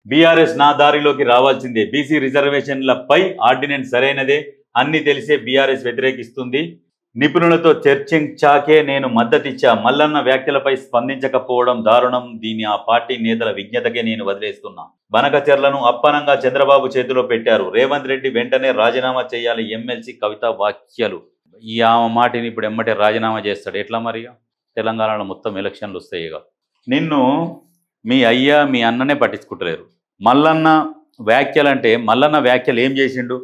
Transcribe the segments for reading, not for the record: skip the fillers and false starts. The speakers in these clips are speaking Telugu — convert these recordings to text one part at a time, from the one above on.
బీఆర్ఎస్ నా దారిలోకి రావాల్సిందే. బీసీ రిజర్వేషన్లపై ఆర్డినెన్స్ సరైనదే అన్ని తెలిసే బీఆర్ఎస్ వ్యతిరేకిస్తుంది. నిపుణులతో చర్చించాకే నేను మద్దతిచ్చా. మల్లన్న వ్యాఖ్యలపై స్పందించకపోవడం దారుణం. దీన్ని ఆ పార్టీ నేతల విజ్ఞతకే నేను వదిలేస్తున్నా. బనకచెర్లను అప్పనంగా చంద్రబాబు చేతిలో పెట్టారు. రేవంత్ రెడ్డి వెంటనే రాజీనామా చేయాలి. ఎమ్మెల్సీ కవిత వ్యాఖ్యలు. ఈ ఆమె మాటిని ఇప్పుడు ఎమ్మటే రాజీనామా చేస్తాడు. ఎట్లా మరిగా? తెలంగాణలో మొత్తం ఎలక్షన్లు వస్తాయి. ఇక నిన్ను మీ అయ్యా మీ అన్ననే పట్టించుకుంటలేరు. మల్లన్న వ్యాఖ్యలంటే మల్లన్న వ్యాఖ్యలు ఏం చేసిండు?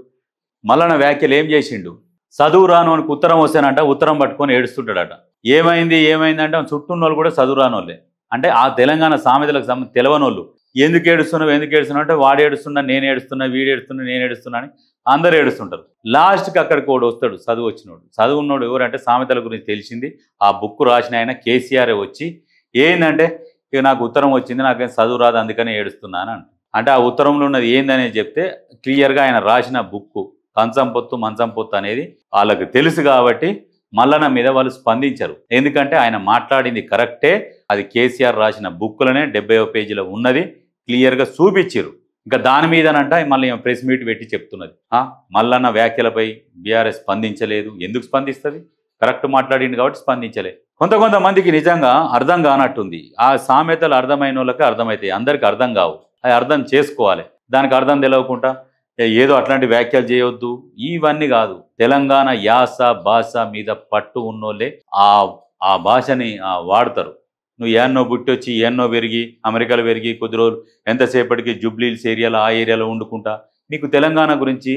మల్లన్న వ్యాఖ్యలు ఏం చేసిండు? చదువు రాను అని ఉత్తరం వస్తానంట, ఉత్తరం పట్టుకొని ఏడుస్తుంటాడట. ఏమైంది అంటే చుట్టూ వాళ్ళు కూడా చదువు రానోళ్ళే. అంటే ఆ తెలంగాణ సామెతలకు తెలవనోళ్ళు. ఎందుకు ఏడుస్తున్నావు అంటే వాడు ఏడుస్తున్నా, నేను ఏడుస్తున్నా, వీడు ఏడుస్తున్నా, నేను ఏడుస్తున్నా అని అందరు ఏడుస్తుంటారు. లాస్ట్కి అక్కడికి వాడు వస్తాడు, చదువు వచ్చినోడు. చదువు ఉన్నోడు ఎవరంటే సామెతల గురించి తెలిసింది ఆ బుక్ రాసిన ఆయన కేసీఆర్ వచ్చి ఏంటంటే ఇక నాకు ఉత్తరం వచ్చింది, నాకేం చదువు రాదు అందుకనే ఏడుస్తున్నాను అంటే ఆ ఉత్తరంలో ఉన్నది ఏందనేది చెప్తే క్లియర్గా ఆయన రాసిన బుక్ కంచం పొత్తు మంచం పొత్తు అనేది వాళ్ళకి తెలుసు కాబట్టి మల్లన్న మీద వాళ్ళు స్పందించరు. ఎందుకంటే ఆయన మాట్లాడింది కరెక్టే. అది కేసీఆర్ రాసిన బుక్లోనే 70వ పేజీలో ఉన్నది, క్లియర్గా చూపించారు. ఇంకా దాని మీదనంట మళ్ళీ ప్రెస్ మీట్ పెట్టి చెప్తున్నది మల్లన్న వ్యాఖ్యలపై బీఆర్ఎస్ స్పందించలేదు. ఎందుకు స్పందిస్తుంది? కరెక్ట్ మాట్లాడింది కాబట్టి స్పందించలేదు. కొంతమందికి నిజంగా అర్థం కానట్టుంది. ఆ సామెతలు అర్థమైన వాళ్ళకి అర్థమవుతాయి, అందరికి అర్థం కావు. అది అర్థం చేసుకోవాలి. దానికి అర్థం తెలియకుండా ఏదో అట్లాంటి వ్యాఖ్యలు చేయొద్దు ఇవన్నీ కాదు. తెలంగాణ యాస భాష మీద పట్టు ఉన్నోళ్ళే ఆ భాషని వాడతారు. నువ్వు ఏన్నో పుట్టొచ్చి ఏన్నో పెరిగి అమెరికాలో పెరిగి కొద్ది రోజులు ఎంతసేపటికి జూబ్లీహిల్స్ ఏరియాలో ఆ ఏరియాలో వండుకుంటా నీకు తెలంగాణ గురించి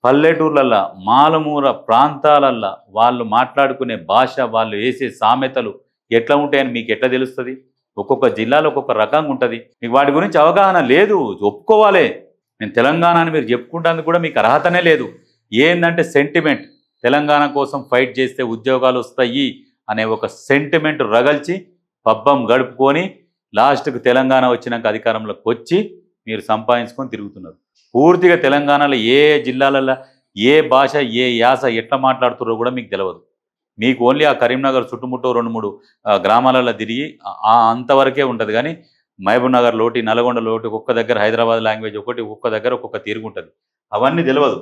పల్లెటూర్లల్లో మాలమూల ప్రాంతాలల్లో వాళ్ళు మాట్లాడుకునే భాష, వాళ్ళు వేసే సామెతలు ఎట్లా ఉంటాయని మీకు ఎట్లా తెలుస్తుంది? ఒక్కొక్క జిల్లాలో ఒక్కొక్క రకంగా ఉంటుంది. మీకు వాటి గురించి అవగాహన లేదు, ఒప్పుకోవాలి. నేను తెలంగాణ అని మీరు చెప్పుకుంటానికి కూడా మీకు అర్హతనే లేదు. ఏంటంటే సెంటిమెంట్, తెలంగాణ కోసం ఫైట్ చేస్తే ఉద్యోగాలు వస్తాయి అనే ఒక సెంటిమెంట్ రగల్చి పబ్బం గడుపుకొని లాస్ట్కు తెలంగాణ వచ్చినాక అధికారంలోకి వచ్చి మీరు సంపాదించుకొని తిరుగుతున్నారు. పూర్తిగా తెలంగాణలో ఏ జిల్లాలలో ఏ భాష ఏ యాస ఎట్లా మాట్లాడుతున్నారో కూడా మీకు తెలియదు. మీకు ఓన్లీ ఆ కరీంనగర్ చుట్టుముట్టూ 2-3 గ్రామాలలో తిరిగి అంతవరకే ఉంటుంది. కానీ మహబూబ్ నగర్ లోటి, నల్గొండ లోటి, ఒక్కొక్క దగ్గర హైదరాబాద్ లాంగ్వేజ్ ఒకటి, ఒక్కొక్క దగ్గర ఒక్కొక్క తీరుగు ఉంటుంది. అవన్నీ తెలియదు.